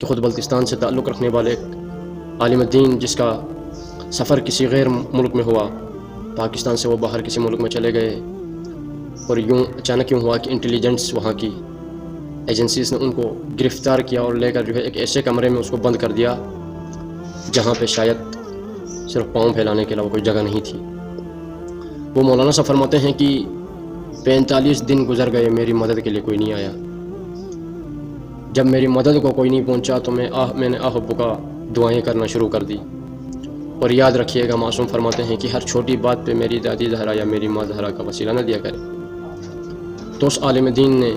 کہ خود بلتستان سے تعلق رکھنے والے ایک عالم دین جس کا سفر کسی غیر ملک میں ہوا، پاکستان سے وہ باہر کسی ملک میں چلے گئے، اور یوں اچانک یوں ہوا کہ انٹیلیجنس وہاں کی ایجنسیز نے ان کو گرفتار کیا اور لے کر جو ہے ایک ایسے کمرے میں اس کو بند کر دیا جہاں پہ شاید صرف پاؤں پھیلانے کے علاوہ کوئی جگہ نہیں تھی۔ وہ مولانا صاحب فرماتے ہیں کہ 45 دن گزر گئے، میری مدد کے لیے کوئی نہیں آیا۔ جب میری مدد کو کوئی نہیں پہنچا تو میں نے آہ بکا دعائیں کرنا شروع کر دی۔ اور یاد رکھیے گا، معصوم فرماتے ہیں کہ ہر چھوٹی بات پہ میری دادی زہرا یا میری ماں زہرا کا وسیلہ نہ دیا کرے۔ تو اس عالم دین نے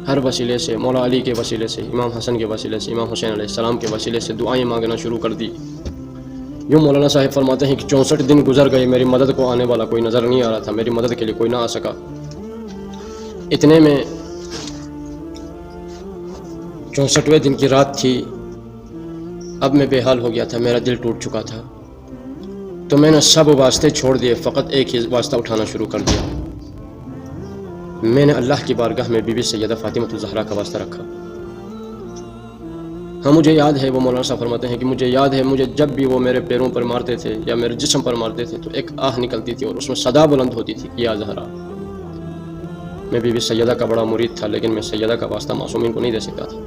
ہر وسیلے سے، مولا علی کے وسیلے سے، امام حسن کے وسیلے سے، امام حسین علیہ السلام کے وسیلے سے دعائیں مانگنا شروع کر دی۔ یوں مولانا صاحب فرماتے ہیں کہ 64 دن گزر گئے، میری مدد کو آنے والا کوئی نظر نہیں آ رہا تھا، میری مدد کے لیے کوئی نہ آ سکا۔ اتنے میں 64ویں دن کی رات تھی۔ اب میں بے حال ہو گیا تھا، میرا دل ٹوٹ چکا تھا، تو میں نے سب واسطے چھوڑ دیے، فقط ایک ہی واسطہ اٹھانا شروع کر دیا۔ میں نے اللہ کی بارگاہ میں بی بی سیدہ فاطمہ الزہرا کا واسطہ رکھا۔ ہاں مجھے یاد ہے، وہ مولانا صاحب فرماتے ہیں کہ مجھے یاد ہے، مجھے جب بھی وہ میرے پیروں پر مارتے تھے یا میرے جسم پر مارتے تھے تو ایک آہ نکلتی تھی اور اس میں صدا بلند ہوتی تھی کہ یا زہرا۔ میں بی بی سیدہ کا بڑا مرید تھا، لیکن میں سیدہ کا واسطہ معصومین کو نہیں دے سکتا تھا۔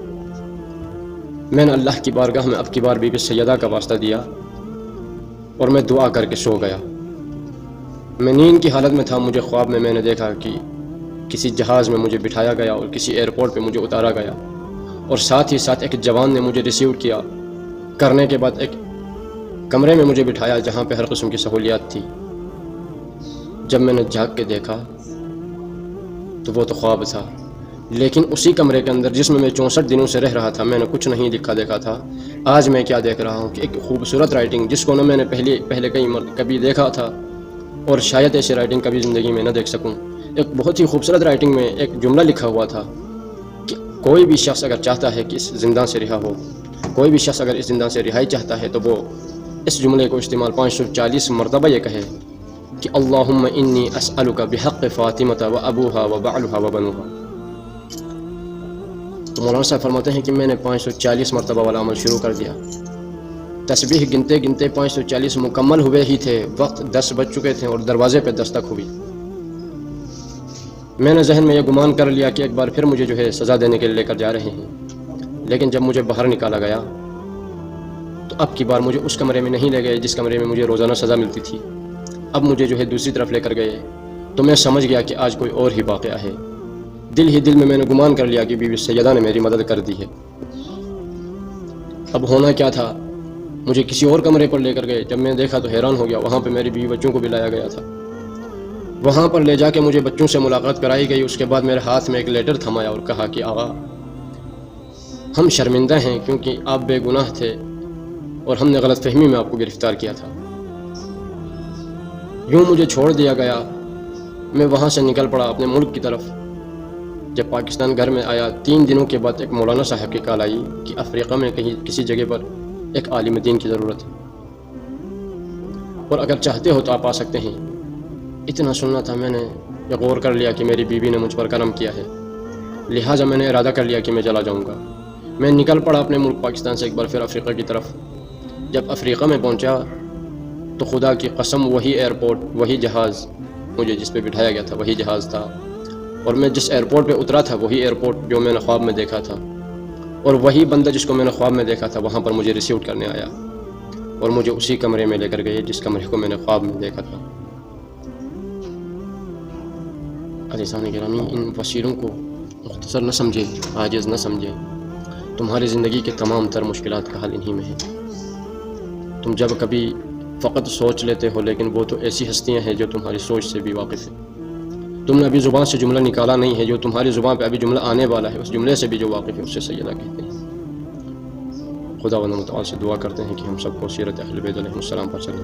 میں نے اللہ کی بارگاہ میں اب کی بار بی بی سیدہ کا واسطہ دیا اور میں دعا کر کے سو گیا۔ میں نیند کی حالت میں تھا، مجھے خواب میں نے دیکھا کہ کسی جہاز میں مجھے بٹھایا گیا اور کسی ایئرپورٹ پہ مجھے اتارا گیا، اور ساتھ ہی ساتھ ایک جوان نے مجھے ریسیو کیا، کرنے کے بعد ایک کمرے میں مجھے بٹھایا جہاں پہ ہر قسم کی سہولیات تھی۔ جب میں نے جاگ کے دیکھا تو وہ تو خواب تھا، لیکن اسی کمرے کے اندر جس میں 64 دنوں سے رہ رہا تھا میں نے کچھ نہیں دیکھا تھا۔ آج میں کیا دیکھ رہا ہوں کہ ایک خوبصورت رائٹنگ جس کو نہ میں نے پہلے کبھی دیکھا تھا اور شاید ایسی رائٹنگ کبھی زندگی میں نہ دیکھ سکوں۔ ایک بہت ہی خوبصورت رائٹنگ میں ایک جملہ لکھا ہوا تھا کہ کوئی بھی شخص اگر چاہتا ہے کہ اس زندان سے رہا ہو، کوئی بھی شخص اگر اس زندان سے رہائی چاہتا ہے تو وہ اس جملے کو استعمال 540 مرتبہ یہ کہے کہ اللہم انی اسألک بحق فاطمہ و ابوہا و بعلہا و بنوہا۔ تو مولانا صاحب فرماتے ہیں کہ میں نے 540 مرتبہ والا عمل شروع کر دیا۔ تسبیح گنتے گنتے 540 مکمل ہوئے ہی تھے، وقت 10 بج چکے تھے اور دروازے پہ دستک ہوئی۔ میں نے ذہن میں یہ گمان کر لیا کہ ایک بار پھر مجھے جو ہے سزا دینے کے لیے لے کر جا رہے ہیں، لیکن جب مجھے باہر نکالا گیا تو اب کی بار مجھے اس کمرے میں نہیں لے گئے جس کمرے میں مجھے روزانہ سزا ملتی تھی۔ اب مجھے جو ہے دوسری طرف لے کر گئے تو میں سمجھ گیا کہ آج کوئی اور ہی واقعہ ہے۔ دل ہی دل میں نے گمان کر لیا کہ بی بی سیدہ نے میری مدد کر دی ہے۔ اب ہونا کیا تھا، مجھے کسی اور کمرے پر لے کر گئے۔ جب میں نے دیکھا تو حیران ہو گیا، وہاں پہ میری بیوی بچوں کو بھی لایا گیا تھا۔ وہاں پر لے جا کے مجھے بچوں سے ملاقات کرائی گئی۔ اس کے بعد میرے ہاتھ میں ایک لیٹر تھمایا اور کہا کہ آغا ہم شرمندہ ہیں کیونکہ آپ بے گناہ تھے اور ہم نے غلط فہمی میں آپ کو گرفتار کیا تھا۔ یوں مجھے چھوڑ دیا گیا، میں وہاں سے نکل پڑا اپنے ملک کی طرف۔ جب پاکستان گھر میں آیا 3 دنوں کے بعد ایک مولانا صاحب کی کال آئی کہ افریقہ میں کہیں کسی جگہ پر ایک عالم دین کی ضرورت ہے اور اگر چاہتے ہو تو آپ آ سکتے ہیں۔ اتنا سننا تھا، میں نے یہ غور کر لیا کہ میری بیوی نے مجھ پر کرم کیا ہے، لہٰذا میں نے ارادہ کر لیا کہ میں چلا جاؤں گا۔ میں نکل پڑا اپنے ملک پاکستان سے ایک بار پھر افریقہ کی طرف۔ جب افریقہ میں پہنچا تو خدا کی قسم وہی ایئرپورٹ، وہی جہاز مجھے جس پہ بٹھایا گیا تھا وہی جہاز تھا، اور میں جس ایئرپورٹ پہ اترا تھا وہی ایئرپورٹ جو میں نے خواب میں دیکھا تھا، اور وہی بندہ جس کو میں نے خواب میں دیکھا تھا وہاں پر مجھے ریسیو کرنے آیا اور مجھے اسی کمرے میں لے کر گئے جس کمرے کو میں نے خواب میں دیکھا تھا۔ عزیزان گرامی، ان وسیلوں کو مختصر نہ سمجھے، عاجز نہ سمجھے۔ تمہاری زندگی کے تمام تر مشکلات کا حل انہی میں ہے۔ تم جب کبھی فقط سوچ لیتے ہو، لیکن وہ تو ایسی ہستیاں ہیں جو تمہاری سوچ سے بھی واقف ہیں۔ تم نے ابھی زبان سے جملہ نکالا نہیں ہے، جو تمہاری زبان پہ ابھی جملہ آنے والا ہے اس جملے سے بھی جو واقف ہے اس سے سیدہ کہتے ہیں۔ خدا و متعال سے دعا کرتے ہیں کہ ہم سب کو سیرت اہل بیت علیہ السلام پر چلنے